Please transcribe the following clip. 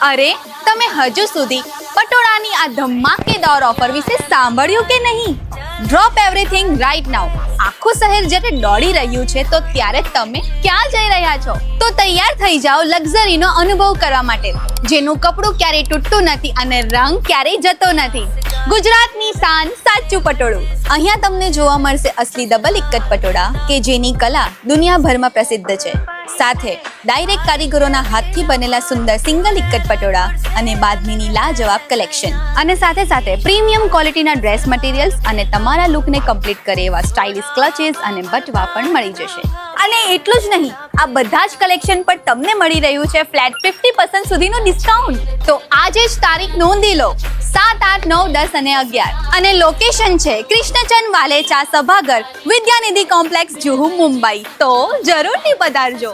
અરે તમે હજુ સુધી પટોળાની આ ધમાકેદાર ઓફર વિશે સાંભળ્યું કે નહીં? Drop everything right now. આખું શહેર જ્યારે દોડી રહ્યું છે તો ત્યારે તમે ક્યાં જઈ રહ્યા છો? તો તૈયાર થઈ જાઓ લક્ઝરીનો અનુભવ કરવા માટે, જેનું કપડું ક્યારેય તૂટતું નથી અને રંગ ક્યારેય જતો નથી. ગુજરાતની શાન સાચું પટોળું. અહીંયા તમને જોવા મળશે અસલી ડબલ ઇક્કત પટોળા કે જેની કલા દુનિયાભરમાં પ્રસિદ્ધ છે. સાથે ડાયરેક્ટ કારીગરોના હાથથી બનેલા સુંદર સિંગલ ઇક્કત પટોળા અને બાદમીની લાજવાબ કલેક્શન, અને સાથે પ્રીમિયમ ક્વોલિટીના ડ્રેસ મટીરિયલ્સ અને તમારા લુકને કમ્પ્લીટ કરે એવા સ્ટાઇલિશ ક્લચીસ અને બટવા પણ મળી જશે. અને એટલું જ નહીં, આ બધા જ કલેક્શન પર તમને મળી રહ્યું છે ફ્લેટ 50% સુધીનું ડિસ્કાઉન્ટ. તો આજે જ તારીખ નોંધી લો, 7, 8, 9, 10 અને 11. અને લોકેશન છે કૃષ્ણચંદ વાલેચા સભાગર, વિદ્યાનિધિ કોમ્પ્લેક્સ, જુહુ, મુંબઈ. તો જરૂરથી પધારજો.